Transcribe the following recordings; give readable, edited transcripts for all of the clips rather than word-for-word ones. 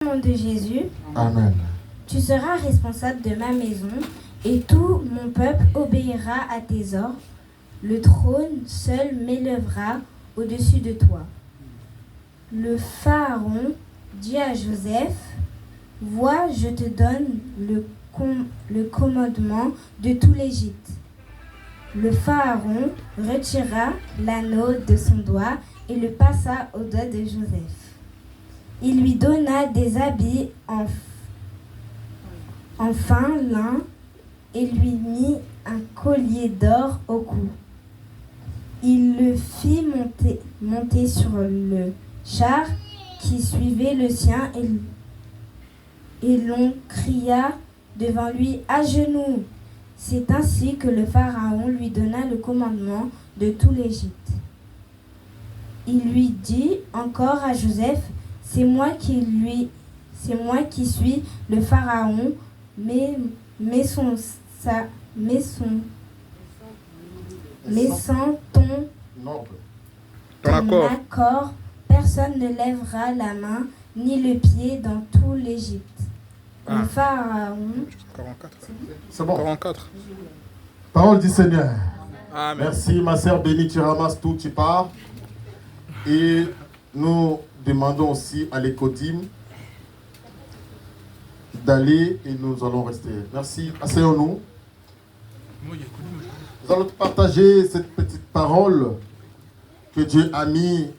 Au nom de Jésus, Amen. tu seras responsable de ma maison et tout mon peuple obéira à tes ordres. Le trône seul m'élèvera au-dessus de toi. Le Pharaon dit à Joseph, vois, je te donne le commandement de tout l'Égypte. Le Pharaon retira l'anneau de son doigt et le passa au doigt de Joseph. Il lui donna des habits en fin lin et lui mit un collier d'or au cou. Il le fit monter sur le char qui suivait le sien et l'on cria devant lui à genoux. C'est ainsi que le Pharaon lui donna le commandement de tout l'Égypte. Il lui dit encore à Joseph, c'est moi qui suis le Pharaon, mais sans ton accord, personne ne lèvera la main ni le pied dans tout l'Égypte. Le Pharaon... 44. C'est bon. 44. Parole du Seigneur. Amen. Merci, ma sœur bénie, tu ramasses tout, tu pars. Et nous demandons aussi à l'Écodim d'aller et nous allons rester. Merci. Asseyons-nous. Nous allons partager cette petite parole que Dieu a mis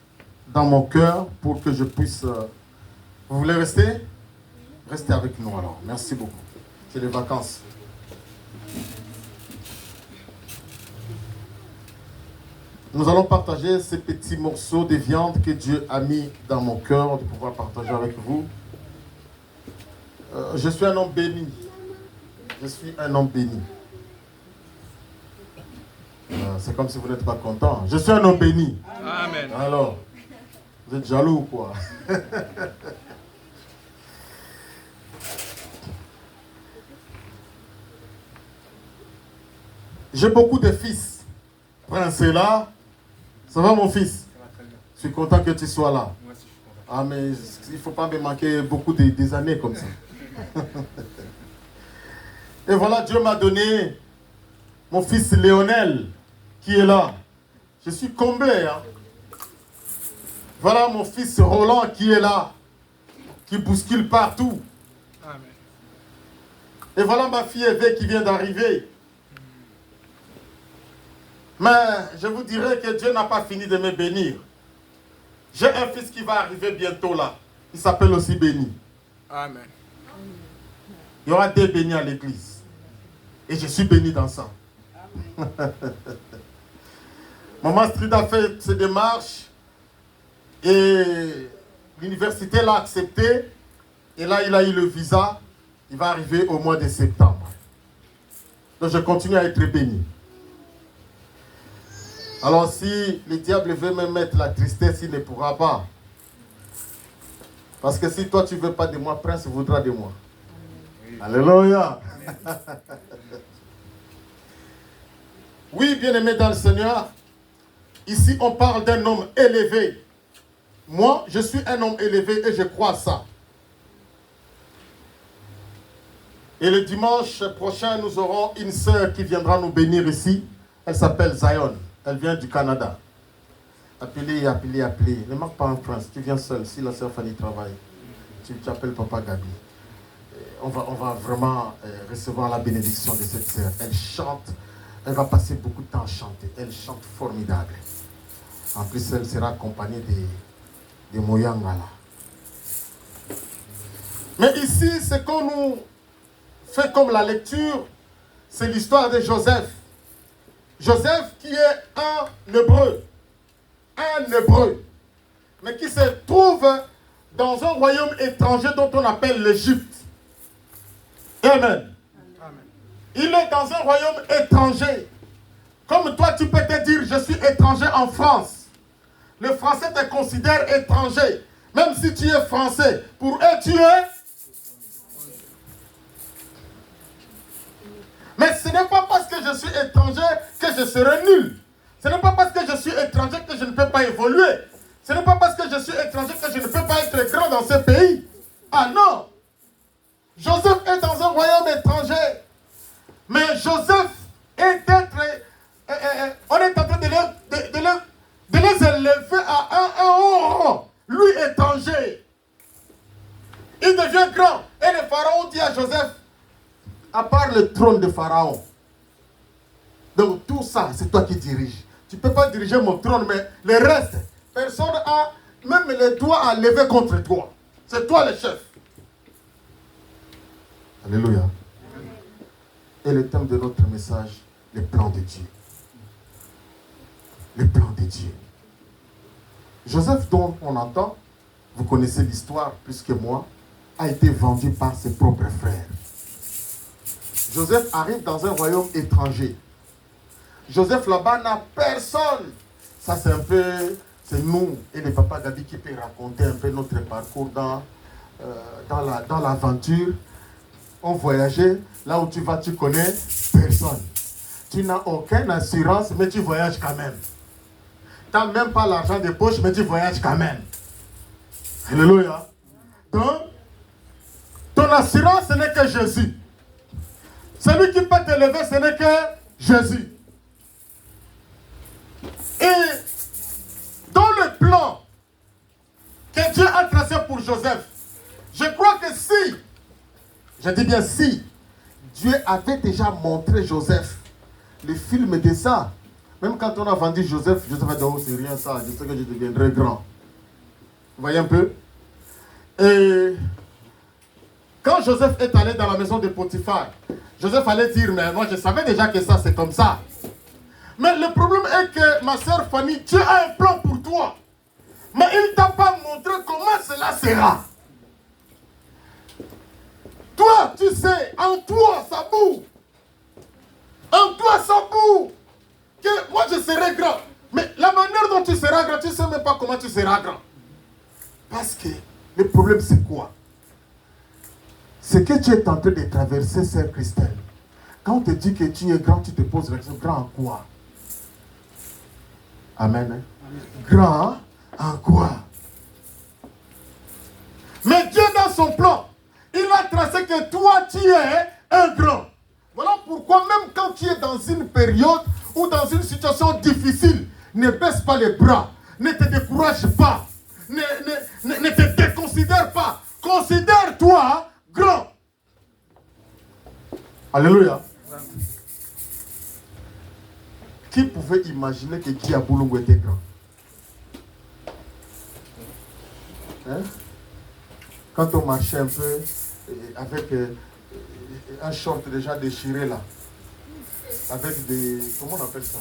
dans mon cœur pour que je puisse... Vous voulez rester? Restez avec nous alors. Merci beaucoup. C'est les vacances. Nous allons partager ces petits morceaux de viande que Dieu a mis dans mon cœur de pouvoir partager avec vous. Je suis un homme béni. Je suis un homme béni. C'est comme si vous n'êtes pas content. Je suis un homme béni. Amen. Alors, vous êtes jaloux ou quoi? J'ai beaucoup de fils. Prince est là. Ça va mon fils? Je suis content que tu sois là. Ah mais il ne faut pas me manquer beaucoup des années comme ça. Et voilà, Dieu m'a donné mon fils Léonel qui est là. Je suis comblé. Hein? Voilà mon fils Roland qui est là. Qui bouscule partout. Amen. Et voilà ma fille Eve qui vient d'arriver. Mais je vous dirais que Dieu n'a pas fini de me bénir. J'ai un fils qui va arriver bientôt là. Il s'appelle aussi Béni. Amen. Il y aura des bénis à l'église. Et je suis béni dans ça. Maman Astrid a fait ses démarches. Et l'université l'a accepté. Et là, il a eu le visa. Il va arriver au mois de septembre. Donc je continue à être béni. Alors si le diable veut me mettre la tristesse, il ne pourra pas. Parce que si toi tu ne veux pas de moi, Prince voudra de moi. Alléluia. Oui, bien-aimé dans le Seigneur, ici on parle d'un homme élevé. Moi, je suis un homme élevé et je crois ça. Et le dimanche prochain, nous aurons une sœur qui viendra nous bénir ici. Elle s'appelle Zion. Elle vient du Canada. Appelez. Ne manque pas un prince. Tu viens seul. Si la sœur Fanny travaille, tu appelles Papa Gabi. On va vraiment recevoir la bénédiction de cette sœur. Elle chante. Elle va passer beaucoup de temps à chanter. Elle chante formidable. En plus, elle sera accompagnée de Moyangala. Mais ici, ce qu'on nous fait comme la lecture, c'est l'histoire de Joseph. Joseph qui est un Hébreu, mais qui se trouve dans un royaume étranger dont on appelle l'Égypte. Amen. Amen. Il est dans un royaume étranger. Comme toi, tu peux te dire, je suis étranger en France. Le français te considère étranger. Même si tu es français, pour eux, tu es... Mais ce n'est pas parce que je suis étranger que je serai nul. Ce n'est pas parce que je suis étranger que je ne peux pas évoluer. Ce n'est pas parce que je suis étranger que je ne peux pas être grand dans ce pays. Ah non! Joseph est dans un royaume étranger. Mais Joseph est on est en train de les élever à un haut rang. Lui étranger. Il devient grand. Et le pharaon dit à Joseph, à part le trône de pharaon. Donc tout ça, c'est toi qui diriges. Tu ne peux pas diriger mon trône, mais le reste, personne n'a même les doigts à lever contre toi. C'est toi le chef. Alléluia. Et le thème de notre message, les plans de Dieu. Les plans de Dieu. Joseph, dont on entend, vous connaissez l'histoire plus que moi, a été vendu par ses propres frères. Joseph arrive dans un royaume étranger. Joseph là-bas n'a personne. Ça c'est un peu, c'est nous et les papas Gabi qui peuvent raconter un peu notre parcours dans l'aventure. On voyageait, là où tu vas, tu connais personne. Tu n'as aucune assurance, mais tu voyages quand même. Tu n'as même pas l'argent de poche, mais tu voyages quand même. Alléluia. Donc, ton assurance, ce n'est que Jésus. Celui qui peut t'élever, ce n'est que Jésus. Et dans le plan que Dieu a tracé pour Joseph, je crois que si, je dis bien si, Dieu avait déjà montré Joseph le film de ça. Même quand on a vendu Joseph, Joseph a dit, oh c'est rien ça, je sais que je deviendrai grand. Vous voyez un peu? Et quand Joseph est allé dans la maison de Potiphar, Joseph allait dire, mais moi je savais déjà que ça c'est comme ça. Mais le problème est que ma soeur Fanny, Dieu a un plan pour toi. Mais il ne t'a pas montré comment cela sera. Toi, tu sais, en toi, ça boue. En toi, ça boue. Que moi, je serai grand. Mais la manière dont tu seras grand, tu ne sais même pas comment tu seras grand. Parce que le problème, c'est quoi? C'est que tu es en train de traverser, sœur Christelle. Quand on te dit que tu es grand, tu te poses la question, grand en quoi? Amen. Amen. Grand en quoi? Mais Dieu, dans son plan, il a tracé que toi, tu es un grand. Voilà pourquoi même quand tu es dans une période ou dans une situation difficile, ne baisse pas les bras, ne te décourage pas, ne te déconsidère pas. Considère-toi grand. Alléluia. Qui pouvait imaginer que Diaboulongo était grand? Hein? Quand on marchait un peu avec un short déjà déchiré là, avec des, comment on appelle ça?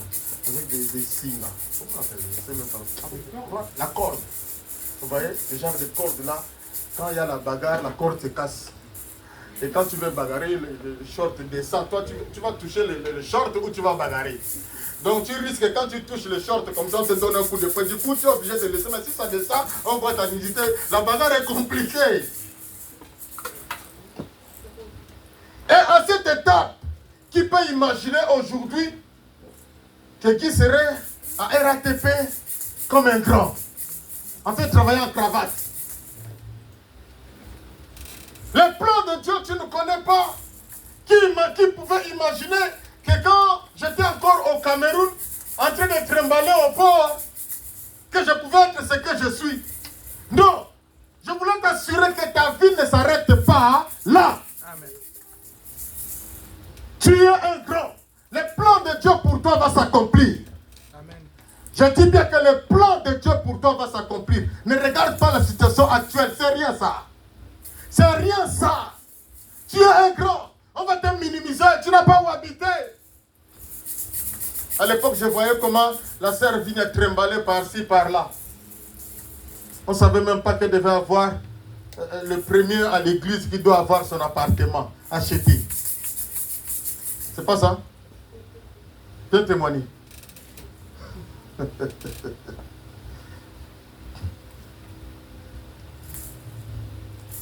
Avec des signes là. Comment on appelle? Je sais même pas. La corde. Vous voyez? Le genre de corde là. Quand il y a la bagarre, la corde se casse. Et quand tu veux bagarrer, le short descend. Toi, tu vas toucher le short ou tu vas bagarrer. Donc tu risques, quand tu touches le short comme ça, on te donne un coup de poing. Du coup, tu es obligé de laisser. Mais si ça descend, on voit ta nudité. La bagarre est compliquée. Et à cette étape, qui peut imaginer aujourd'hui que qui serait à RATP comme un grand, en fait travailler en cravate. Le plan de Dieu, tu ne connais pas. Qui pouvait imaginer que quand j'étais encore au Cameroun, en train de trimballer au port, que je pouvais être ce que je suis? Non. Je voulais t'assurer que ta vie ne s'arrête pas là. Amen. Tu es un grand. Le plan de Dieu pour toi va s'accomplir. Amen. Je dis bien que le plan de Dieu pour toi va s'accomplir. Ne regarde pas la situation actuelle. C'est rien ça. C'est rien ça. Tu es un grand. On va te minimiser. Tu n'as pas où habiter. À l'époque, je voyais comment la sœur venait trimballer par-ci, par-là. On ne savait même pas qu'elle devait avoir le premier à l'église qui doit avoir son appartement acheté. C'est pas ça? Viens témoigner.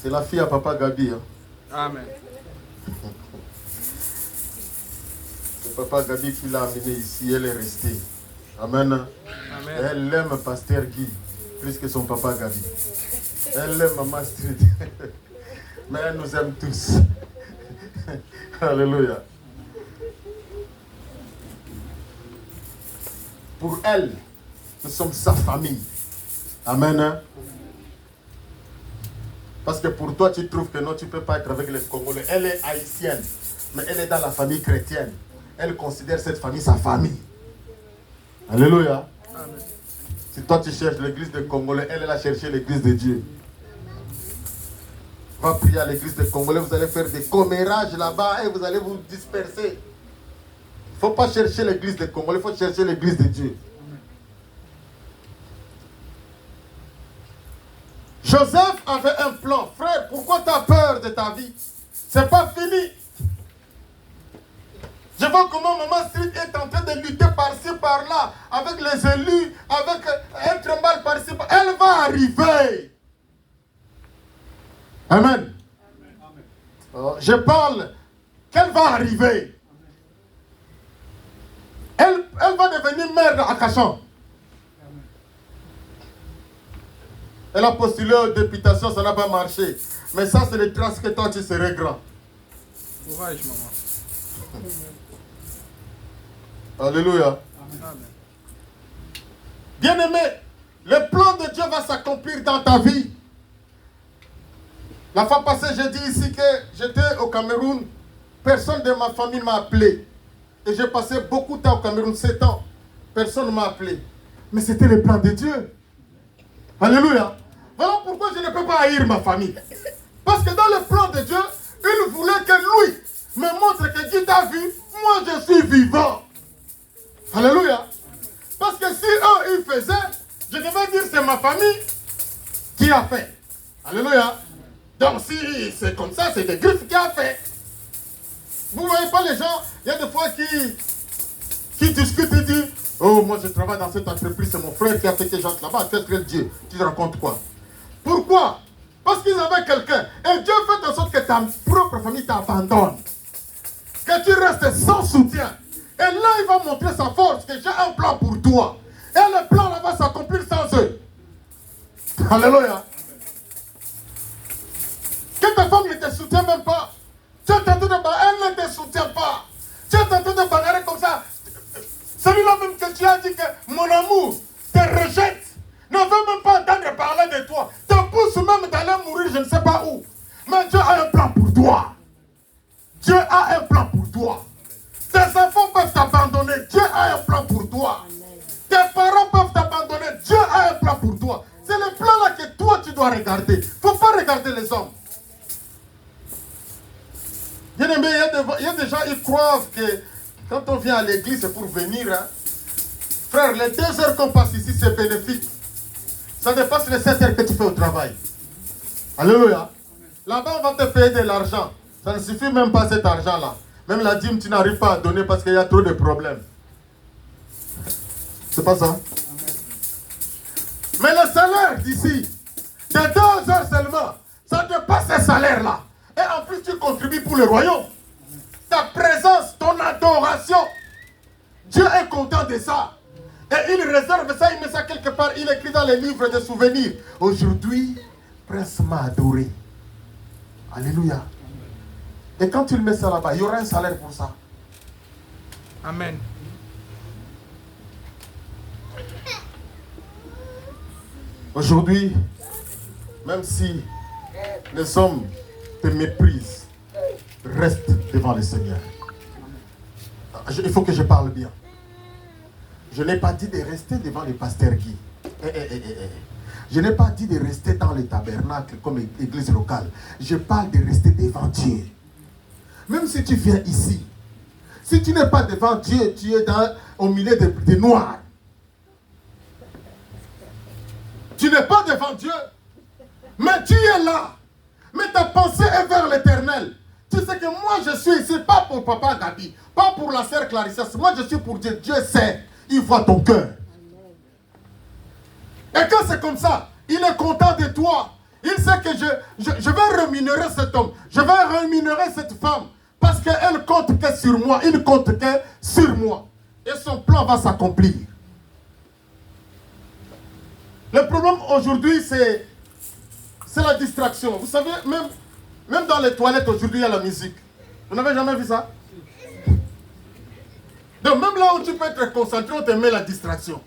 C'est la fille à papa Gabi. Hein? Amen. C'est papa Gabi qui l'a amenée ici, elle est restée. Amen. Amen. Elle aime pasteur Guy plus que son papa Gabi. Elle aime maman Street. Mais elle nous aime tous. Alléluia. Pour elle, nous sommes sa famille. Amen. Hein? Parce que pour toi, tu trouves que non, tu ne peux pas être avec les Congolais. Elle est haïtienne, mais elle est dans la famille chrétienne. Elle considère cette famille sa famille. Alléluia. Amen. Si toi tu cherches l'église des Congolais, elle a cherché l'église de Dieu. Va prier à l'église des Congolais, vous allez faire des commérages là-bas et vous allez vous disperser. Il ne faut pas chercher l'église des Congolais, il faut chercher l'église de Dieu. Joseph avait un plan. Frère, pourquoi tu as peur de ta vie? C'est pas fini. Je vois comment Maman Street est en train de lutter par-ci, par-là, avec les élus, avec être mal par-ci, par-là. Elle va arriver. Amen. Je parle qu'elle va arriver. Elle va devenir mère à Cachan. Elle a postulé aux députations, ça n'a pas marché. Mais ça, c'est les traces que toi, tu serais grand. Courage, maman. Alléluia. Amen. Bien-aimé, le plan de Dieu va s'accomplir dans ta vie. La fois passée, j'ai dit ici que j'étais au Cameroun. Personne de ma famille m'a appelé. Et j'ai passé beaucoup de temps au Cameroun, 7 ans. Personne ne m'a appelé. Mais c'était le plan de Dieu. Alléluia. Voilà pourquoi je ne peux pas haïr ma famille. Parce que dans le plan de Dieu, il voulait que lui me montre que Dieu t'a vu, moi je suis vivant. Alléluia. Parce que si eux, ils faisaient, je devais dire c'est ma famille qui a fait. Alléluia. Donc si c'est comme ça, c'est des griffes qui a fait. Vous ne voyez pas les gens, il y a des fois qui discutent et disent, oh, moi je travaille dans cette entreprise, c'est mon frère qui a fait quelque chose là-bas. Qu'est-ce que Dieu? Tu te racontes quoi? Pourquoi? Parce qu'ils avaient quelqu'un. Et Dieu fait en sorte que ta propre famille t'abandonne. Que tu restes sans soutien. Et là, il va montrer sa force, que j'ai un plan pour toi. Et le plan là va s'accomplir sans eux. Alléluia. Que ta femme ne te soutient même pas. Tu es tenté de bagarrer, elle ne te soutient pas. Tu es tenté de bagarrer comme ça. Celui-là même que tu as dit que mon amour te rejette, ne veut même pas entendre parler de toi, te pousse même d'aller mourir je ne sais pas où. Mais Dieu a un plan pour toi. Dieu a un plan pour toi. Tes enfants peuvent t'abandonner, Dieu a un plan pour toi. Tes parents peuvent t'abandonner, Dieu a un plan pour toi. C'est le plan là que toi tu dois regarder. Il ne faut pas regarder les hommes. Bien aimé, il y a des gens qui croient que quand on vient à l'église c'est pour venir. Hein. Frère, les 2 heures qu'on passe ici c'est bénéfique. Ça dépasse les 7 heures que tu fais au travail. Alléluia. Là-bas on va te payer de l'argent. Ça ne suffit même pas cet argent-là. Même la dîme tu n'arrives pas à donner parce qu'il y a trop de problèmes. C'est pas ça. Mais le salaire d'ici, de 2 heures seulement, ça dépasse ce salaire-là. Et en plus, tu contribues pour le royaume. Ta présence, ton adoration. Dieu est content de ça. Et il réserve ça, il met ça quelque part. Il écrit dans les livres de souvenirs. Aujourd'hui, Prince m'a adoré. Alléluia. Et quand tu le mets ça là-bas, il y aura un salaire pour ça. Amen. Aujourd'hui, même si les hommes te méprisent, reste devant le Seigneur. Il faut que je parle bien. Je n'ai pas dit de rester devant le pasteur Guy. Je n'ai pas dit de rester dans le tabernacle comme église locale. Je parle de rester devant Dieu. Même si tu viens ici, si tu n'es pas devant Dieu, tu es au milieu des noirs. Tu n'es pas devant Dieu, mais tu es là. Mais ta pensée est vers l'éternel. Tu sais que moi je suis ici, pas pour papa Gabi, pas pour la sœur Clarissa. Moi je suis pour Dieu. Dieu sait, il voit ton cœur. Et quand c'est comme ça, il est content de toi. Il sait que je vais rémunérer cet homme, je vais rémunérer cette femme, parce qu'elle compte que sur moi, il compte que sur moi. Et son plan va s'accomplir. Le problème aujourd'hui, c'est la distraction. Vous savez, même dans les toilettes aujourd'hui, il y a la musique. Vous n'avez jamais vu ça? Donc même là où tu peux être concentré, on te met la distraction.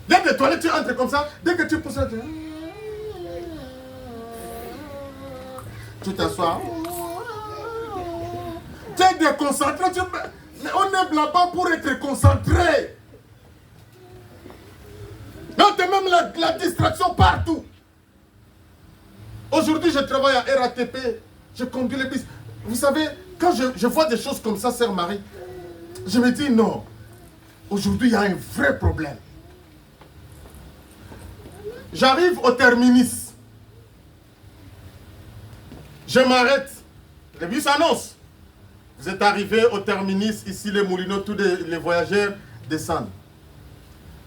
Il y a des toilettes, tu entres comme ça, dès que tu pousses, tu t'assois. Tu es déconcentré, mais on est là-bas pour être concentré. Donc tu as même la distraction partout. Aujourd'hui, je travaille à RATP, je conduis les bus. Vous savez, quand je vois des choses comme ça, sœur Marie, je me dis non, aujourd'hui il y a un vrai problème. J'arrive au terminus. Je m'arrête. Le bus annonce. Vous êtes arrivé au terminus, ici les Moulineaux, tous les voyageurs descendent.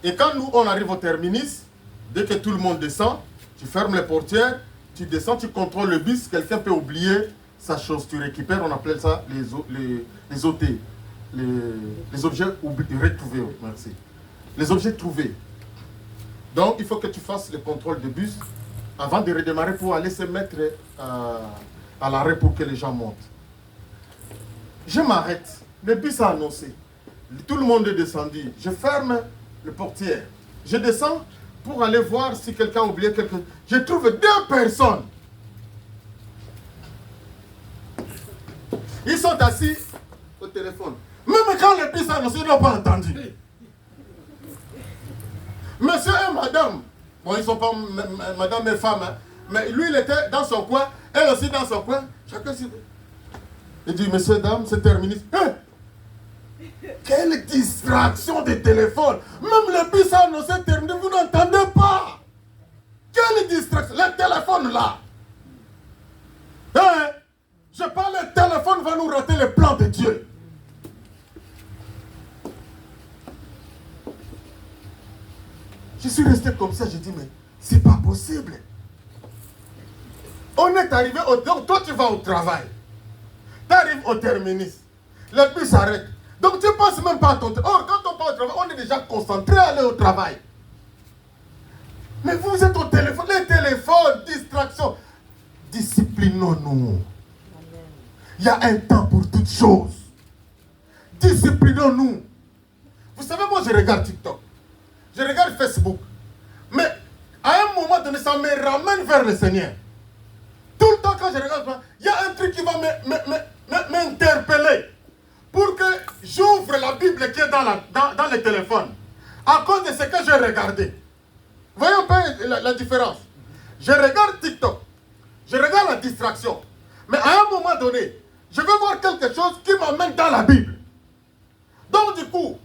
Et quand nous, on arrive au terminus, dès que tout le monde descend, tu fermes les portières, tu descends, tu contrôles le bus, quelqu'un peut oublier sa chose, tu récupères, on appelle ça les OT, les objets retrouvés, merci. Les objets trouvés. Donc, il faut que tu fasses le contrôle de bus avant de redémarrer pour aller se mettre à l'arrêt pour que les gens montent. Je m'arrête. Le bus a annoncé. Tout le monde est descendu. Je ferme le portière. Je descends pour aller voir si quelqu'un a oublié quelque chose. Je trouve 2 personnes. Ils sont assis au téléphone. Même quand le bus a annoncé, ils n'ont pas entendu. Monsieur et madame, bon, ils ne sont pas madame et femme, hein, mais lui, il était dans son coin, elle aussi dans son coin. Chacun s'y... Il dit, monsieur, dame, c'est terminé. Hein? Quelle distraction de téléphone. Même le bus a annoncé terminé, vous n'entendez pas. Quelle distraction. Le téléphone là. Hein? Je parle, le téléphone va nous rater le plan de Dieu. Je suis resté comme ça, j'ai dit, mais c'est pas possible. On est arrivé donc toi tu vas au travail. Tu arrives au terminus. Le bus s'arrête. Donc tu ne penses même pas à ton travail. Or, quand on part au travail, on est déjà concentré à aller au travail. Mais vous êtes au téléphone. Les téléphones, distraction. Disciplinons-nous. Il y a un temps pour toutes choses. Disciplinons-nous. Vous savez, moi je regarde TikTok. Je regarde Facebook. Mais à un moment donné, ça me ramène vers le Seigneur. Tout le temps quand je regarde, il y a un truc qui va m'interpeller. Pour que j'ouvre la Bible qui est dans le téléphone. À cause de ce que j'ai regardé. Voyez un peu la différence. Je regarde TikTok. Je regarde la distraction. Mais à un moment donné, je vais voir quelque chose qui m'amène dans la Bible. Donc du coup,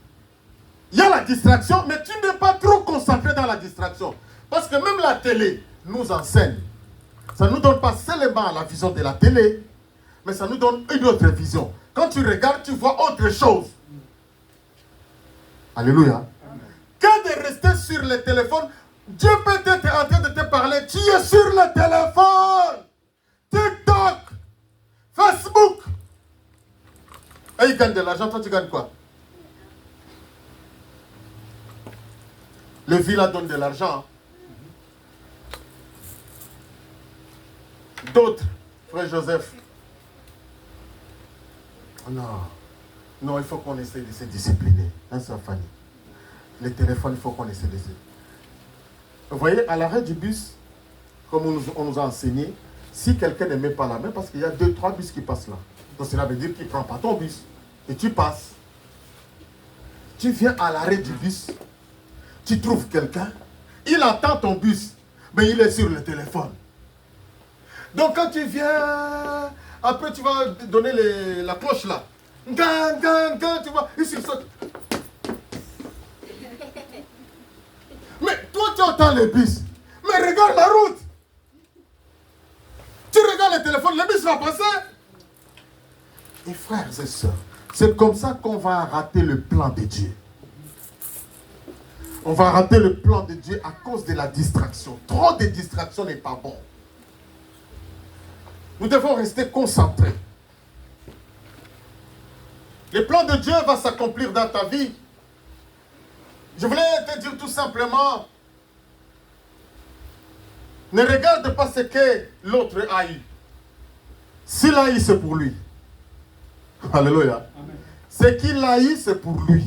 il y a la distraction, mais tu n'es pas trop concentré dans la distraction. Parce que même la télé nous enseigne. Ça ne nous donne pas seulement la vision de la télé, mais ça nous donne une autre vision. Quand tu regardes, tu vois autre chose. Alléluia. Que de rester sur le téléphone, Dieu peut être en train de te parler, tu es sur le téléphone. TikTok, Facebook. Et ils gagnent de l'argent, toi tu gagnes quoi? Le villa donne de l'argent. D'autres, frère Joseph. Non, il faut qu'on essaie de se discipliner. Hein, ça, Fanny. Les téléphones, il faut qu'on essaie de se... Vous voyez, à l'arrêt du bus, comme on nous a enseigné, si quelqu'un ne met pas la main, parce qu'il y a 2-3 bus qui passent là. Donc cela veut dire qu'il ne prend pas ton bus. Et tu passes. Tu viens à l'arrêt du bus. Tu trouves quelqu'un, il attend ton bus, mais il est sur le téléphone. Donc quand tu viens, après tu vas donner la cloche là. Gang, gang, gang, tu vois, il saute. Mais toi tu entends le bus, mais regarde la route. Tu regardes le téléphone, le bus va passer. Et frères et sœurs, c'est comme ça qu'on va rater le plan de Dieu. On va rater le plan de Dieu à cause de la distraction. Trop de distraction n'est pas bon. Nous devons rester concentrés. Le plan de Dieu va s'accomplir dans ta vie. Je voulais te dire tout simplement, ne regarde pas ce que l'autre a eu. S'il a eu, c'est pour lui. Alléluia. Ce qu'il a eu, c'est pour lui.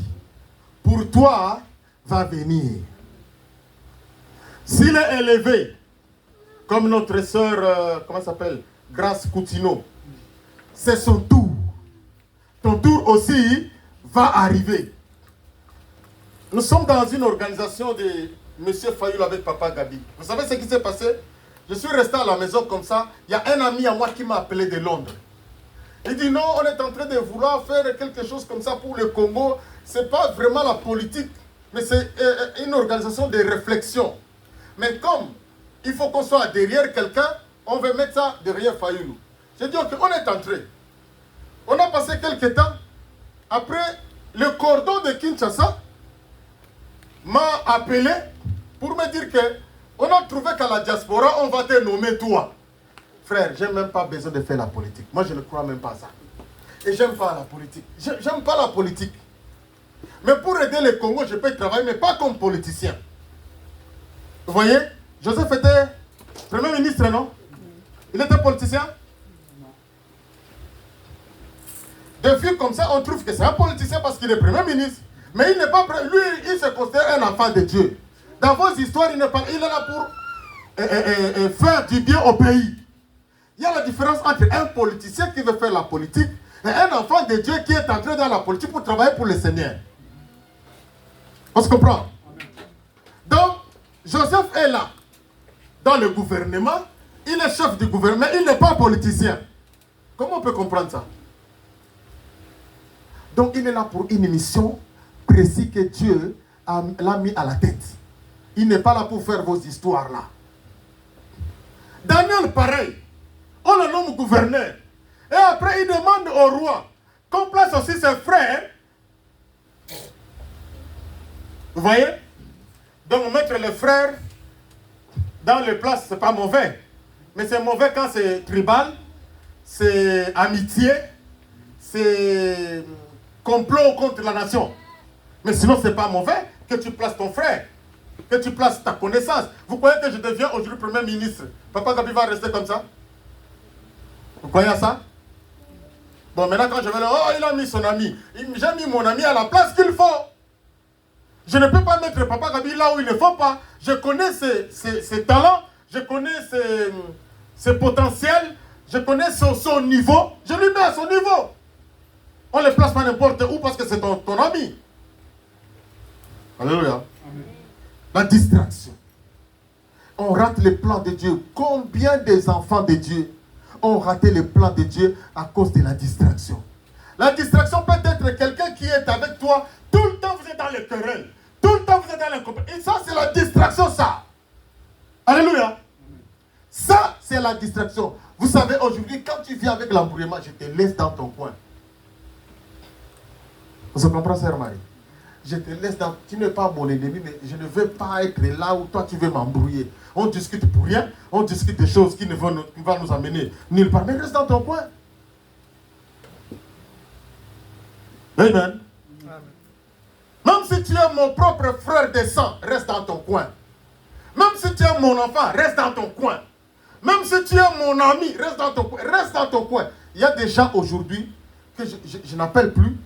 Pour toi, va venir. S'il est élevé, comme notre sœur, comment ça s'appelle, Grace Coutinho, c'est son tour. Ton tour aussi va arriver. Nous sommes dans une organisation de M. Fayoul avec Papa Gabi. Vous savez ce qui s'est passé? Je suis resté à la maison comme ça. Il y a un ami à moi qui m'a appelé de Londres. Il dit non, on est en train de vouloir faire quelque chose comme ça pour le Congo. Ce n'est pas vraiment la politique, mais c'est une organisation de réflexion. Mais comme il faut qu'on soit derrière quelqu'un, on veut mettre ça derrière Fayoulou. J'ai dit ok, on est entré. On a passé quelques temps. Après, le cordon de Kinshasa m'a appelé pour me dire que on a trouvé qu'à la diaspora, on va te nommer toi. Frère, je n'ai même pas besoin de faire la politique. Moi, je ne crois même pas à ça. Et j'aime pas la politique. J'aime pas la politique. Mais pour aider le Congo, je peux travailler, mais pas comme politicien. Vous voyez, Joseph était Premier ministre, non? Il était politicien? De vue comme ça, on trouve que c'est un politicien parce qu'il est Premier ministre. Mais il n'est pas prêt. Lui, il se considère un enfant de Dieu. Dans vos histoires, il est là pour faire du bien au pays. Il y a la différence entre un politicien qui veut faire la politique et un enfant de Dieu qui est entré dans la politique pour travailler pour le Seigneur. On se comprend? Donc, Joseph est là, dans le gouvernement. Il est chef du gouvernement, il n'est pas politicien. Comment on peut comprendre ça? Donc, il est là pour une mission précise que Dieu l'a mis à la tête. Il n'est pas là pour faire vos histoires là. Daniel, pareil. On le nomme gouverneur. Et après, il demande au roi qu'on place aussi ses frères. Vous voyez? Donc, mettre les frères dans les places, ce n'est pas mauvais. Mais c'est mauvais quand c'est tribal, c'est amitié, c'est complot contre la nation. Mais sinon, ce n'est pas mauvais que tu places ton frère, que tu places ta connaissance. Vous croyez que je deviens aujourd'hui Premier ministre? Papa Gabi va rester comme ça? Vous croyez à ça? Bon, maintenant quand je vais là, oh, il a mis son ami. J'ai mis mon ami à la place qu'il faut. Je ne peux pas mettre Papa Gabi là où il ne faut pas. Je connais ses talents, je connais ses potentiels, je connais son niveau. Je lui mets à son niveau. On ne le place pas n'importe où parce que c'est ton ami. Alléluia. Amen. La distraction. On rate les plans de Dieu. Combien des enfants de Dieu ont raté les plans de Dieu à cause de la distraction? La distraction peut être quelqu'un qui est avec toi. Tout le temps vous êtes dans les querelles. Tout le temps vous êtes dans les compétitions. Et ça c'est la distraction, ça. Alléluia. Amen. Ça c'est la distraction. Vous savez, aujourd'hui, quand tu viens avec l'embrouillement, je te laisse dans ton coin. Vous comprenez, sœur Marie? Je te laisse dans... Tu n'es pas mon ennemi, mais je ne veux pas être là où toi tu veux m'embrouiller. On discute pour rien, on discute des choses qui ne vont nous amener nulle part. Mais reste dans ton coin. Amen. Amen. Même si tu es mon propre frère de sang, reste dans ton coin. Même si tu es mon enfant, reste dans ton coin. Même si tu es mon ami, reste dans ton coin. Reste dans ton coin. Il y a des gens aujourd'hui que je n'appelle plus.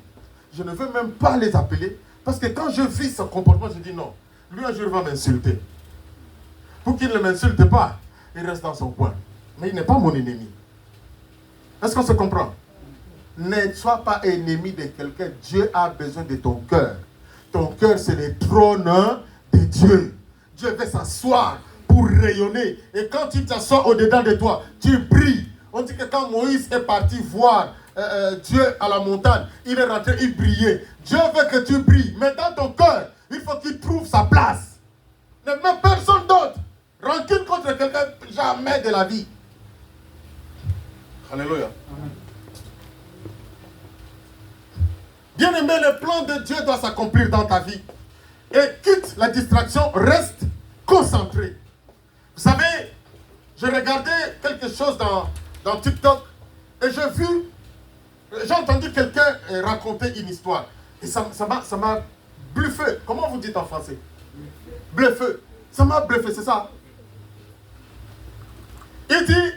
Je ne veux même pas les appeler. Parce que quand je vis son comportement, je dis non. Lui, un jour, va m'insulter. Pour qu'il ne m'insulte pas, il reste dans son coin. Mais il n'est pas mon ennemi. Est-ce qu'on se comprend? Ne sois pas ennemi de quelqu'un. Dieu a besoin de ton cœur. Ton cœur, c'est le trône de Dieu. Dieu veut s'asseoir pour rayonner. Et quand tu t'assois au-dedans de toi, tu brilles. On dit que quand Moïse est parti voir Dieu à la montagne, il est rentré, il brillait. Dieu veut que tu brilles. Mais dans ton cœur, il faut qu'il trouve sa place. Ne mets personne d'autre. Rancune contre quelqu'un, jamais de la vie. Alléluia. Bien aimé, le plan de Dieu doit s'accomplir dans ta vie. Et quitte la distraction, reste concentré. Vous savez, je regardais quelque chose dans TikTok et j'ai entendu quelqu'un raconter une histoire. Et ça m'a bluffé. Comment vous dites en français? Bluffé. Ça m'a bluffé, c'est ça. Il dit,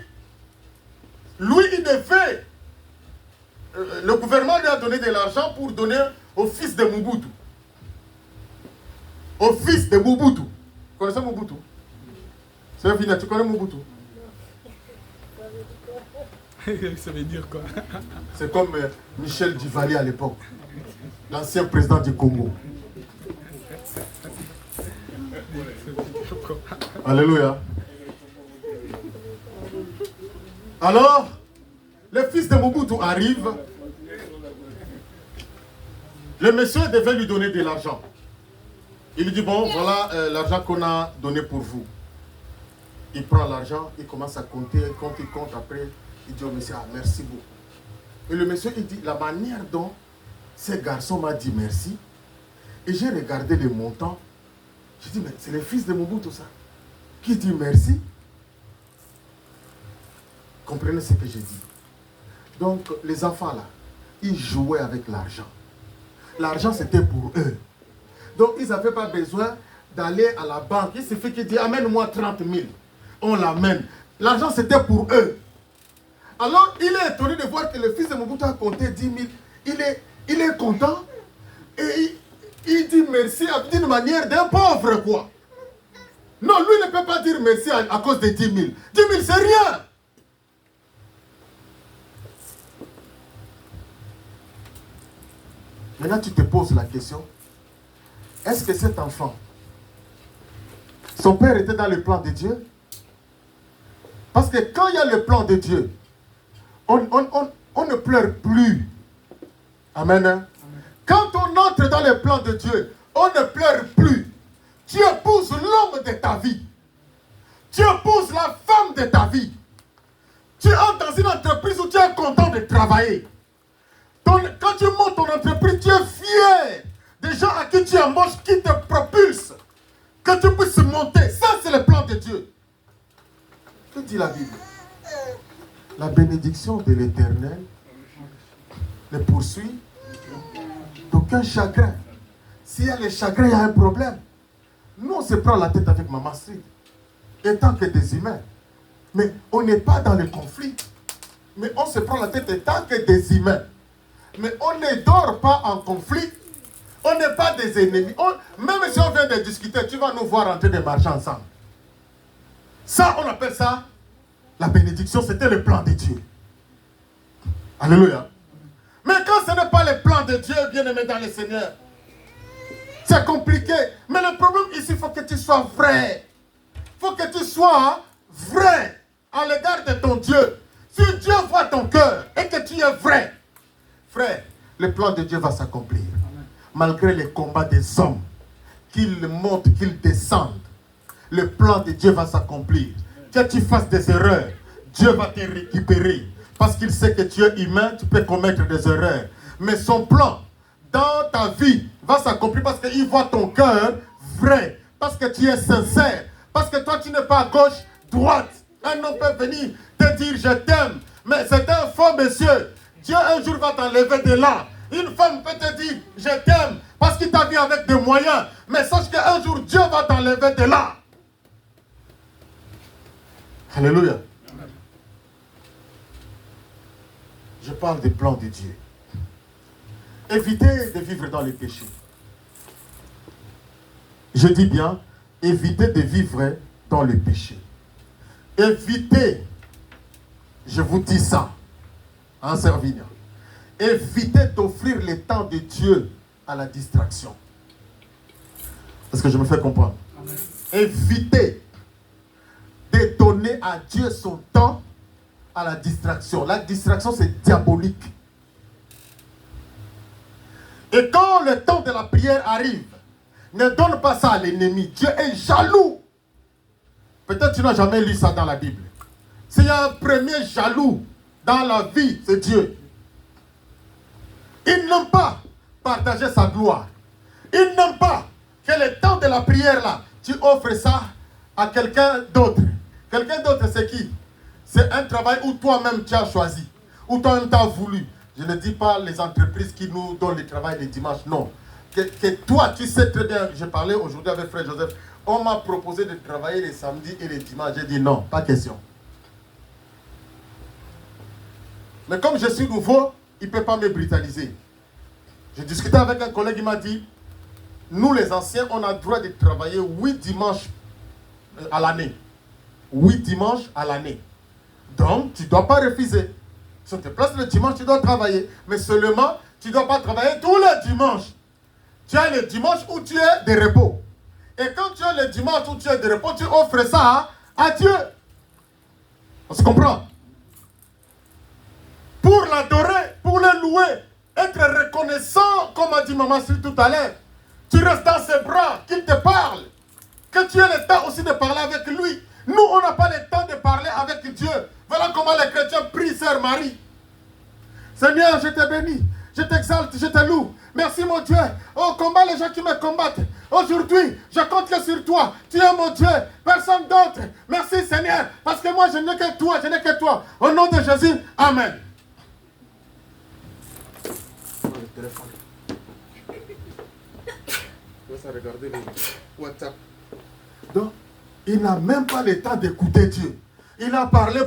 Lui, il devait... le gouvernement lui a donné de l'argent pour donner au fils de Mobutu. Au fils de Mobutu. Vous connaissez Mobutu? C'est fini, tu connais Mobutu? Ça veut dire quoi? C'est comme Michel Duvalier à l'époque, l'ancien président du Congo. Alléluia. Alors, le fils de Mobutu arrive. Le monsieur devait lui donner de l'argent. Il lui dit, bon, voilà l'argent qu'on a donné pour vous. Il prend l'argent, il commence à compter, il compte après. Il dit au monsieur, ah, merci beaucoup. Et le monsieur, il dit, la manière dont ce garçon m'a dit merci, et j'ai regardé les montants, j'ai dit, mais c'est le fils de Mobutu, ça, qui dit merci. Comprenez ce que j'ai dit. Donc, les enfants là, ils jouaient avec l'argent. L'argent, c'était pour eux. Donc, ils n'avaient pas besoin d'aller à la banque. Il suffit qu'ils disent, amène-moi 30 000. On l'amène. L'argent, c'était pour eux. Alors, il est étonné de voir que le fils de Mobutu a compté 10 000. Il est content. Et il dit merci d'une manière d'un pauvre, quoi. Non, lui ne peut pas dire merci à cause de 10 000. 10 000, c'est rien. Maintenant, tu te poses la question. Est-ce que cet enfant, son père était dans le plan de Dieu? Parce que quand il y a le plan de Dieu, on ne pleure plus. Amen. Amen. Quand on entre dans le plan de Dieu, on ne pleure plus. Tu épouses l'homme de ta vie. Tu épouses la femme de ta vie. Tu entres dans une entreprise où tu es content de travailler. Quand tu montes ton entreprise, tu es fier des gens à qui tu embauches, qui te propulsent. Que tu puisses monter. Ça, c'est le plan de Dieu. Que dit la Bible? La bénédiction de l'Éternel le poursuit d'aucun chagrin. S'il y a le chagrin, il y a un problème. Nous, on se prend la tête avec Maman Street, étant que des humains. Mais on n'est pas dans le conflit. Mais on se prend la tête étant que des humains. Mais on ne dort pas en conflit. On n'est pas des ennemis. Même si on vient de discuter, tu vas nous voir en train de marcher ensemble. Ça, on appelle ça la bénédiction. C'était le plan de Dieu. Alléluia. Mais quand ce n'est pas le plan de Dieu, bien-aimé dans le Seigneur, c'est compliqué. Mais le problème ici, il faut que tu sois vrai. Il faut que tu sois vrai à l'égard de ton Dieu. Si Dieu voit ton cœur et que tu es vrai, frère, le plan de Dieu va s'accomplir. Malgré les combats des hommes, qu'ils montent, qu'ils descendent, le plan de Dieu va s'accomplir. Que tu fasses des erreurs, Dieu va te récupérer. Parce qu'il sait que tu es humain, tu peux commettre des erreurs. Mais son plan dans ta vie va s'accomplir parce qu'il voit ton cœur vrai. Parce que tu es sincère. Parce que toi, tu n'es pas à gauche, droite. Un homme peut venir te dire je t'aime. Mais c'est un faux monsieur. Dieu un jour va t'enlever de là. Une femme peut te dire je t'aime parce qu'il t'a vu avec des moyens. Mais sache qu'un jour Dieu va t'enlever de là. Alléluia. Je parle des plans de Dieu. Évitez de vivre dans les péchés. Je dis bien, évitez de vivre dans le péché. Évitez, je vous dis ça, en Servigne, évitez d'offrir le temps de Dieu à la distraction. Est-ce que je me fais comprendre? Amen. Évitez de donner à Dieu son temps à la distraction. La distraction, c'est diabolique. Et quand le temps de la prière arrive, ne donne pas ça à l'ennemi. Dieu est jaloux. Peut-être que tu n'as jamais lu ça dans la Bible. S'il y a un premier jaloux dans la vie, c'est Dieu. Il n'aime pas partager sa gloire. Il n'aime pas que le temps de la prière là, tu offres ça à quelqu'un d'autre. Quelqu'un d'autre, c'est qui? C'est un travail où toi-même tu as choisi, où toi-même tu as voulu. Je ne dis pas les entreprises qui nous donnent le travail les dimanches, non. Que toi, tu sais très bien, je parlais aujourd'hui avec frère Joseph, on m'a proposé de travailler les samedis et les dimanches. J'ai dit non, pas question. Mais comme je suis nouveau, il ne peut pas me brutaliser. J'ai discuté avec un collègue, il m'a dit, nous les anciens, on a le droit de travailler 8 dimanches à l'année. 8 dimanches à l'année. Donc, tu ne dois pas refuser. Si on te place le dimanche, tu dois travailler. Mais seulement, tu ne dois pas travailler tous les dimanches. Tu as le dimanche où tu es de repos. Et quand tu as le dimanche où tu es de repos, tu offres ça à Dieu. On se comprend? Pour l'adorer, pour le louer, être reconnaissant, comme a dit Maman Sri tout à l'heure. Tu restes dans ses bras, qu'il te parle. Que tu aies le temps aussi de parler avec lui. Nous, on n'a pas le temps de parler avec Dieu. Voilà comment les chrétiens prient Sœur Marie. Seigneur, je te bénis, je t'exalte, je te loue. Merci mon Dieu. Oh, combat les gens qui me combattent. Aujourd'hui, je compte que sur toi. Tu es mon Dieu, personne d'autre. Merci Seigneur, parce que moi je n'ai que toi, je n'ai que toi. Au nom de Jésus, Amen. Le téléphone. Regardez le WhatsApp. Donc, il n'a même pas le temps d'écouter Dieu. Il a parlé,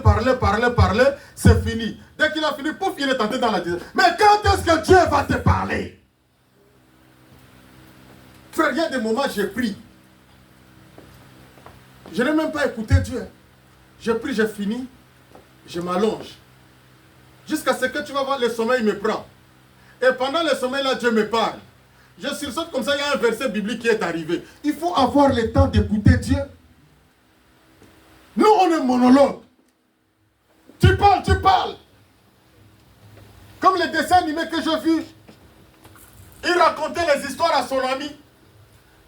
c'est fini. Dès qu'il a fini, pouf, il est tenté dans la disette. Mais quand est-ce que Dieu va te parler? Frère, il y a des moments, j'ai pris. Je n'ai même pas écouté Dieu. J'ai pris, j'ai fini, je m'allonge. Jusqu'à ce que tu vas voir, le sommeil me prend. Et pendant le sommeil, là, Dieu me parle. Je sursaute comme ça, il y a un verset biblique qui est arrivé. Il faut avoir le temps d'écouter Dieu. Nous, on est monologue. Tu parles. Comme les dessins animés que j'ai vus. Il racontait les histoires à son ami.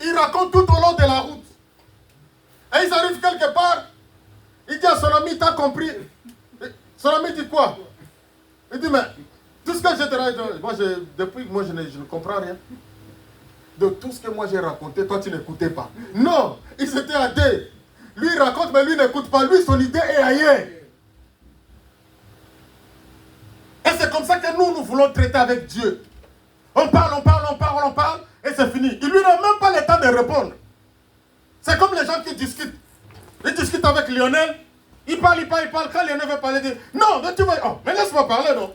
Il raconte tout au long de la route. Et ils arrivent quelque part. Il dit à son ami, t'as compris? Son ami dit quoi? Il dit, mais tout ce que j'ai dit, moi je ne comprends rien. De tout ce que moi j'ai raconté, toi tu n'écoutais pas. Non, ils étaient à deux. Lui il raconte, mais lui n'écoute pas. Lui, son idée est ailleurs. Et c'est comme ça que nous voulons traiter avec Dieu. On parle, et c'est fini. Il lui n'a même pas le temps de répondre. C'est comme les gens qui discutent. Ils discutent avec Lionel. Il parle. Quand Lionel veut parler, il dit, non, mais tu vas... Oh, mais laisse-moi parler, non.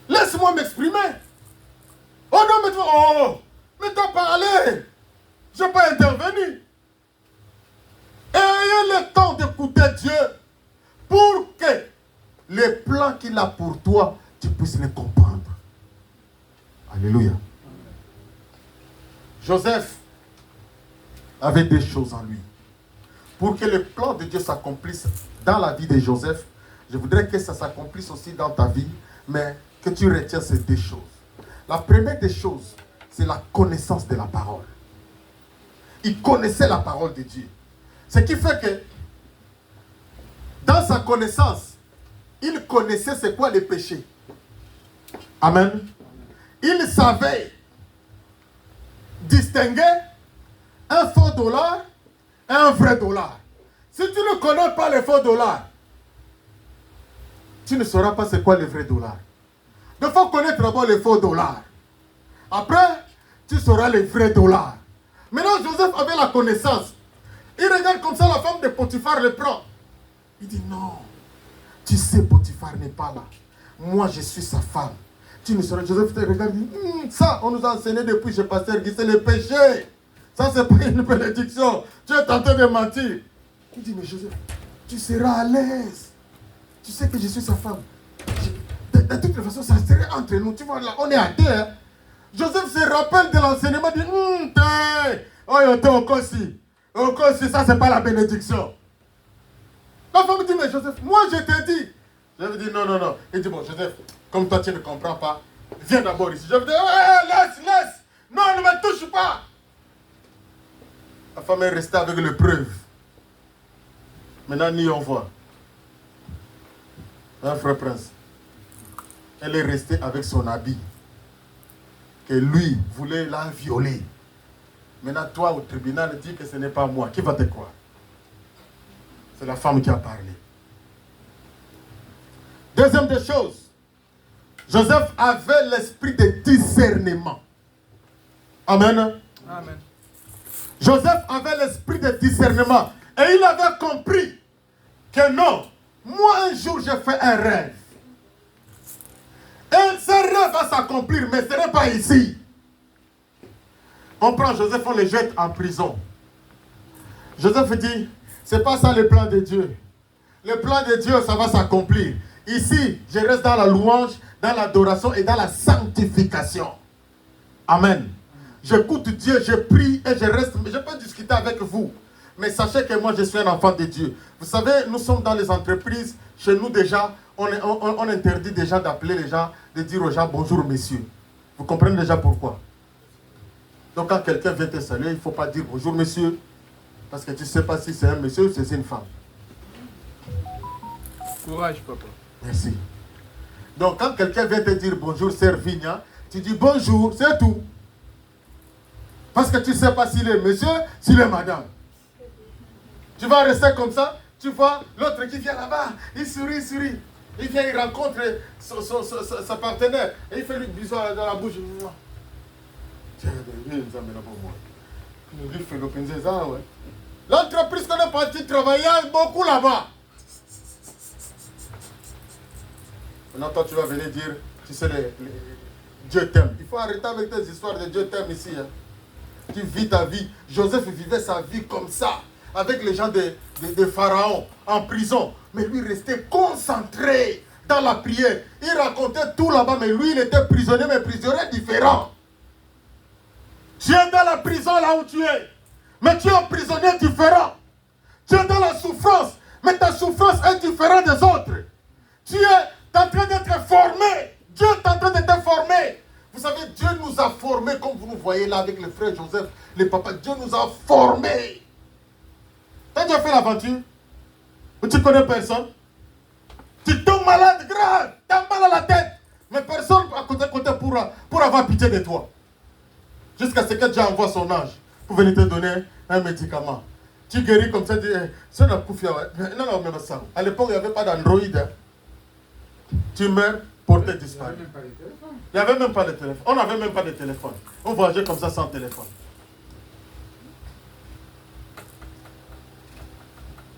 Laisse-moi m'exprimer. Oh non, mais t'as parlé. Je n'ai pas intervenu. Ayez le temps d'écouter Dieu pour que les plans qu'il a pour toi, tu puisses les comprendre. Alléluia. Joseph avait des choses en lui. Pour que le plan de Dieu s'accomplisse dans la vie de Joseph, je voudrais que ça s'accomplisse aussi dans ta vie, mais que tu retiens ces deux choses. La première des choses, c'est la connaissance de la parole. Il connaissait la parole de Dieu. Ce qui fait que, dans sa connaissance, il connaissait c'est quoi les péchés. Amen. Il savait distinguer un faux dollar et un vrai dollar. Si tu ne connais pas les faux dollars, tu ne sauras pas c'est quoi le vrai dollar. Il faut connaître d'abord les faux dollars. Après, tu sauras les vrais dollars. Maintenant, Joseph avait la connaissance. Il regarde comme ça, la femme de Potiphar le prend. Il dit non, tu sais, Potiphar n'est pas là. Moi, je suis sa femme. Tu ne sauras. Joseph te regarde et dit, ça, on nous a enseigné depuis chez Pasteur Guy, c'est le péché. Ça, c'est pas une bénédiction. Tu es tenté de mentir. Il dit, mais Joseph, tu seras à l'aise. Tu sais que je suis sa femme. De toute façon, ça serait entre nous. Tu vois, là, on est à deux. Hein? Joseph se rappelle de l'enseignement, dit, ça, c'est pas la bénédiction. La femme dit, mais Joseph, moi, je t'ai dit. Je lui dis, non. Il dit, bon, Joseph, comme toi, tu ne comprends pas, viens d'abord ici. Je lui dis, laisse. Non, ne me touche pas. La femme est restée avec les preuves. Maintenant, ni on voit. Un frère prince. Elle est restée avec son habit. Que lui voulait la violer. Maintenant, toi, au tribunal, dis que ce n'est pas moi. Qui va te croire? C'est la femme qui a parlé. Deuxième des choses. Joseph avait l'esprit de discernement. Amen. Amen. Joseph avait l'esprit de discernement. Et il avait compris que non, Moi, un jour, j'ai fait un rêve. Et ce rêve va s'accomplir, mais ce n'est pas ici. On prend Joseph, on le jette en prison. Joseph dit, c'est pas ça le plan de Dieu. Le plan de Dieu, ça va s'accomplir. Ici, je reste dans la louange, dans l'adoration et dans la sanctification. Amen. J'écoute Dieu, je prie et je reste. Je peux discuter avec vous. Mais sachez que moi, je suis un enfant de Dieu. Vous savez, nous sommes dans les entreprises. Chez nous, déjà, on interdit déjà d'appeler les gens, de dire aux gens bonjour, messieurs. Vous comprenez déjà pourquoi? Donc, quand quelqu'un vient te saluer, il ne faut pas dire bonjour, monsieur. Parce que tu ne sais pas si c'est un monsieur ou si c'est une femme. Courage, papa. Merci. Donc, quand quelqu'un vient te dire bonjour, sœur Vigna, tu dis bonjour, c'est tout. Parce que tu ne sais pas s'il est monsieur, s'il est madame. Tu vas rester comme ça, tu vois l'autre qui vient là-bas, il sourit, il sourit. Il vient, il rencontre sa partenaire et il fait lui bisou dans la bouche. Tiens, il nous amène pour moi. Il fait le pinzéza, ouais. L'entreprise qu'on est parti travailler, il y a beaucoup là-bas. Maintenant, toi, tu vas venir dire, tu sais, Dieu t'aime. Il faut arrêter avec tes histoires de Dieu t'aime ici. Hein. Tu vis ta vie. Joseph vivait sa vie comme ça, avec les gens de Pharaon, en prison. Mais lui restait concentré dans la prière. Il racontait tout là-bas, mais lui, il était prisonnier, mais prisonnier différent. Tu es dans la prison là où tu es, mais tu es un prisonnier différent. Tu es dans la souffrance, mais ta souffrance est différente des autres. Tu es en train d'être formé. Dieu est en train de te former. Vous savez, Dieu nous a formés, comme vous nous voyez là avec le frère Joseph, les papas. Dieu nous a formés. Tu as déjà fait l'aventure où tu connais personne? Tu tombes malade grave, tu as mal à la tête, mais personne à côté pour avoir pitié de toi. Jusqu'à ce que Dieu envoie son ange pour venir te donner un médicament. Tu guéris comme ça, tu dis, c'est un coup fier. Non, même ça. À l'époque, il n'y avait pas d'Android. Hein. Tu meurs, porté disparu. Il n'y avait même pas de téléphone. On n'avait même pas de téléphone. On voyageait comme ça sans téléphone.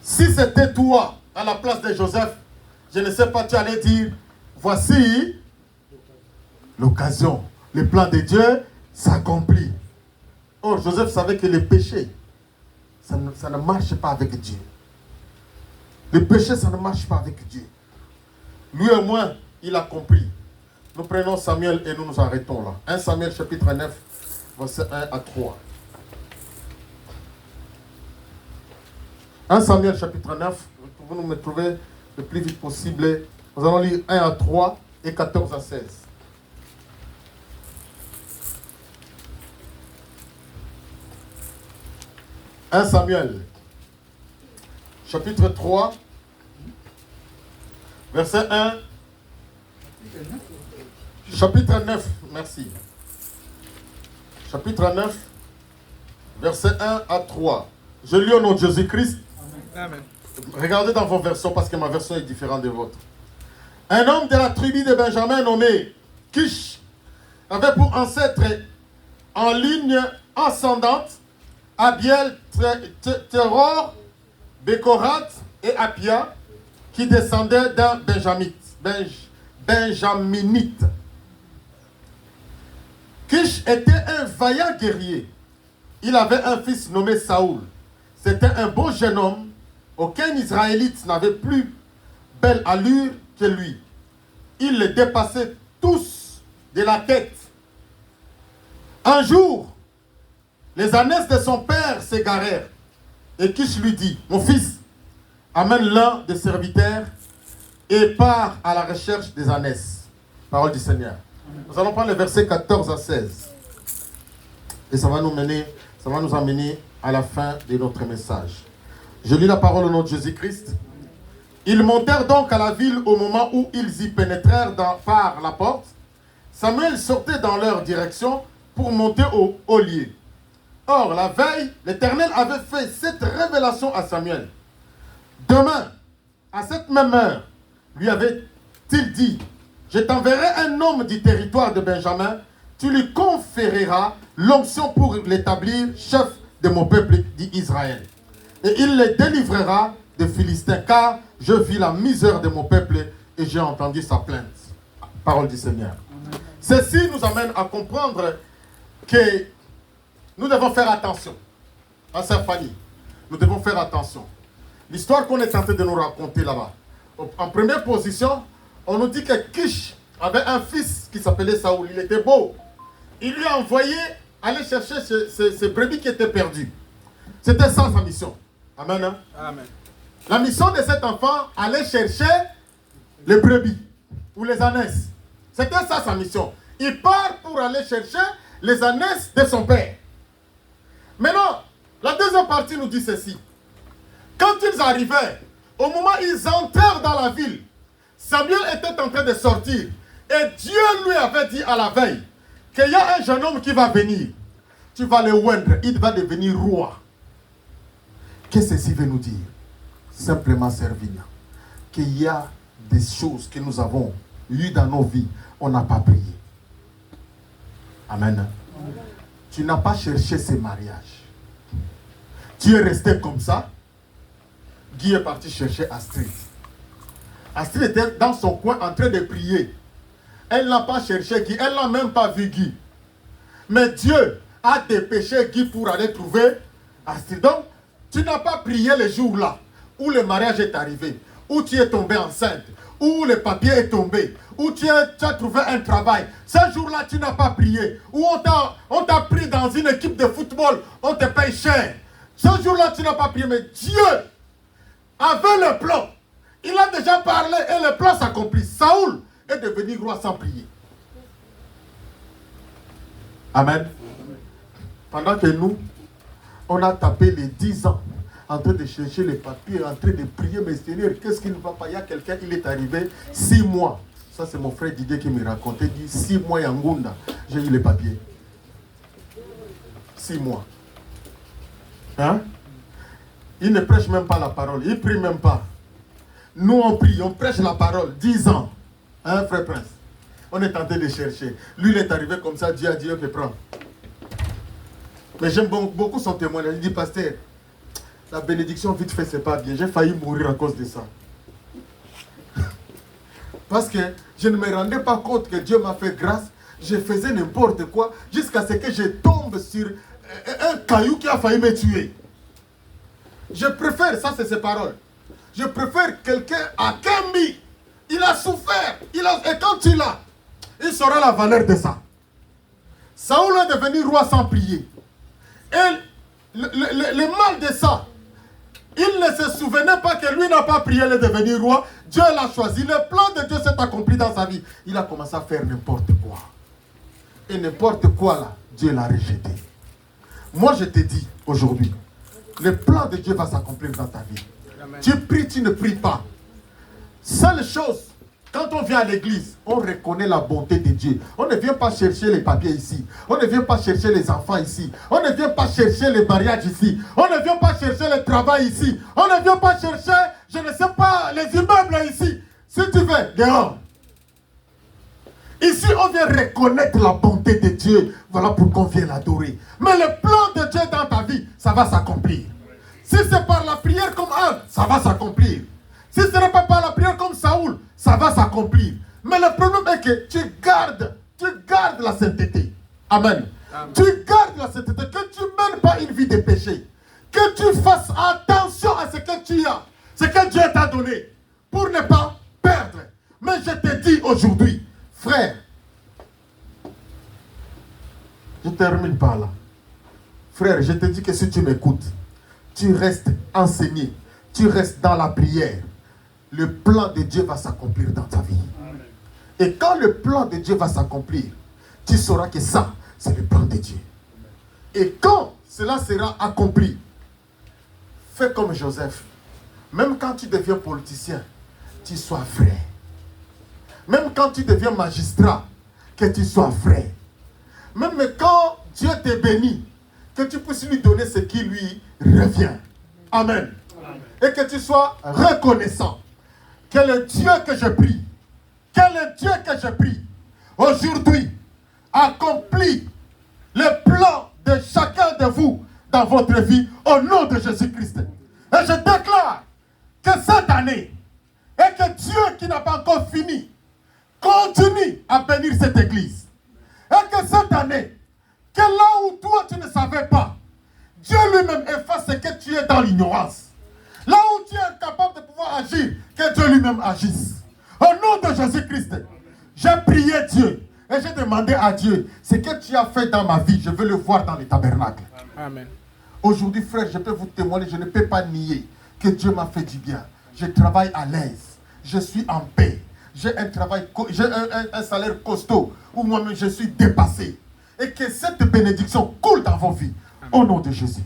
Si c'était toi, à la place de Joseph, je ne sais pas, tu allais dire, voici l'occasion. Le plan de Dieu s'accomplit. Or, Joseph savait que le péché, ça ne marche pas avec Dieu. Le péché, ça ne marche pas avec Dieu. Lui et moi, il a compris. Nous prenons Samuel et nous nous arrêtons là. 1 Samuel chapitre 9, versets 1 à 3. 1 Samuel chapitre 9, vous pouvez nous me trouver le plus vite possible. Nous allons lire 1 à 3 et 14 à 16. « 1 Samuel, chapitre 3, verset 1, chapitre 9, merci. Chapitre 9, verset 1 à 3. Je lis au nom de Jésus-Christ. Amen. Regardez dans vos versions parce que ma version est différente de votre. Un homme de la tribu de Benjamin nommé Kish avait pour ancêtre en ligne ascendante Abiel, Teror, Bécorat et Apia, qui descendaient d'un benjaminite. Kish était un vaillant guerrier. Il avait un fils nommé Saoul. C'était un beau jeune homme. Aucun Israélite n'avait plus belle allure que lui. Ils les dépassaient tous de la tête. Un jour, les ânesses de son père s'égarèrent. Et Kish lui dit, mon fils, amène l'un des serviteurs et pars à la recherche des ânesses. Parole du Seigneur. Nous allons prendre les versets 14 à 16. Et ça va nous amener à la fin de notre message. Je lis la parole au nom de Jésus-Christ. Ils montèrent donc à la ville au moment où ils y pénétrèrent par la porte. Samuel sortait dans leur direction pour monter au haut lieu. Or, la veille, l'Éternel avait fait cette révélation à Samuel. Demain, à cette même heure, lui avait-il dit, je t'enverrai un homme du territoire de Benjamin, tu lui conféreras l'onction pour l'établir chef de mon peuple d'Israël. Et il les délivrera des Philistins, car Je vis la misère de mon peuple et j'ai entendu sa plainte. Parole du Seigneur. Ceci nous amène à comprendre que nous devons faire attention. À sa famille, nous devons faire attention. L'histoire qu'on est tenté de nous raconter là-bas. En première position, on nous dit que Kish avait un fils qui s'appelait Saoul. Il était beau. Il lui a envoyé aller chercher ses brebis qui étaient perdues. C'était ça sa mission. Amen. Hein? Amen. La mission de cet enfant, aller chercher les brebis ou les ânesses. C'était ça sa mission. Il part pour aller chercher les ânesses de son père. Maintenant, la deuxième partie nous dit ceci. Quand ils arrivaient, au moment où ils entrèrent dans la ville, Samuel était en train de sortir. Et Dieu lui avait dit à la veille qu'il y a un jeune homme qui va venir. Tu vas le oindre, il va devenir roi. Qu'est-ce que ceci veut nous dire? Simplement servir. Qu'il y a des choses que nous avons eues dans nos vies, on n'a pas prié. Amen. Tu n'as pas cherché ces mariages. Tu es resté comme ça. Guy est parti chercher Astrid. Astrid était dans son coin en train de prier. Elle n'a pas cherché Guy, elle n'a même pas vu Guy. Mais Dieu a dépêché Guy pour aller trouver Astrid. Donc, tu n'as pas prié le jour-là où le mariage est arrivé, où tu es tombé enceinte, où le papier est tombé, où tu as trouvé un travail. Ce jour-là, tu n'as pas prié. Où on t'a pris dans une équipe de football, on te paye cher. Ce jour-là, tu n'as pas prié, mais Dieu avait le plan. Il a déjà parlé et le plan s'accomplit. Saoul est devenu roi sans prier. Amen. Pendant que nous, on a tapé les 10 ans en train de chercher les papiers, en train de prier, mais Seigneur, qu'est-ce qui ne va pas? Il y a quelqu'un, il est arrivé 6 mois. Ça, c'est mon frère Didier qui me racontait. Il dit 6 mois à Ngunda, j'ai eu les papiers. 6 mois. Hein? Il ne prêche même pas la parole, il ne prie même pas. Nous, on prie, on prêche la parole. 10 ans. Hein, frère Prince? On est tenté de chercher. Lui, il est arrivé comme ça, Dieu a dit, ok, prends. Mais j'aime beaucoup son témoignage. Il dit, pasteur, la bénédiction vite fait, c'est pas bien. J'ai failli mourir à cause de ça. Parce que je ne me rendais pas compte que Dieu m'a fait grâce. Je faisais n'importe quoi jusqu'à ce que je tombe sur un caillou qui a failli me tuer. Je préfère, ça c'est ses paroles, je préfère quelqu'un à Kembi. Il a souffert. Et quand il a, il saura la valeur de ça. Saoul est devenu roi sans prier. Et le mal de ça, il ne se souvenait pas que lui n'a pas prié de devenir roi. Dieu l'a choisi. Le plan de Dieu s'est accompli dans sa vie. Il a commencé à faire n'importe quoi. Et n'importe quoi là, Dieu l'a rejeté. Moi je te dis aujourd'hui, le plan de Dieu va s'accomplir dans ta vie. Amen. Tu pries, tu ne pries pas. Seule chose, quand on vient à l'église, on reconnaît la bonté de Dieu. On ne vient pas chercher les papiers ici. On ne vient pas chercher les enfants ici. On ne vient pas chercher les mariages ici. On ne vient pas chercher le travail ici. On ne vient pas chercher, je ne sais pas, les immeubles ici. Si tu veux, dehors. Ici, on vient reconnaître la bonté de Dieu. Voilà pourquoi on vient l'adorer. Mais le plan de Dieu dans ta vie, ça va s'accomplir. Si c'est par la prière comme Anne, ça va s'accomplir. Si ce n'est pas par la prière comme Saoul, ça va s'accomplir. Mais le problème est que tu gardes la sainteté. Amen. Amen. Tu gardes la sainteté, que tu ne mènes pas une vie de péché. Que tu fasses attention à ce que tu as, ce que Dieu t'a donné, pour ne pas perdre. Mais je te dis aujourd'hui, frère, je termine par là. Frère, je te dis que si tu m'écoutes, tu restes enseigné, tu restes dans la prière, le plan de Dieu va s'accomplir dans ta vie. Amen. Et quand le plan de Dieu va s'accomplir, tu sauras que ça, c'est le plan de Dieu. Et quand cela sera accompli, fais comme Joseph. Même quand tu deviens politicien, tu sois vrai. Même quand tu deviens magistrat, que tu sois vrai. Même quand Dieu te bénit, que tu puisses lui donner ce qui lui revient. Amen. Amen. Et que tu sois reconnaissant. Que le Dieu que je prie, aujourd'hui, accomplit le plan de chacun de vous dans votre vie au nom de Jésus-Christ. Et je déclare que cette année, Et que Dieu qui n'a pas encore fini continue à bénir cette église. Et que cette année, que là où toi tu ne savais pas, Dieu lui-même efface ce que tu es dans l'ignorance. Là où tu es incapable de pouvoir agir, que Dieu lui-même agisse. Au nom de Jésus-Christ, j'ai prié Dieu et j'ai demandé à Dieu, ce que tu as fait dans ma vie, je veux le voir dans les tabernacles. Amen. Aujourd'hui, frère, je peux vous témoigner, je ne peux pas nier que Dieu m'a fait du bien. Je travaille à l'aise, je suis en paix, j'ai un travail, j'ai un salaire costaud, où moi-même je suis dépassé. Et que cette bénédiction coule dans vos vies. Au nom de Jésus.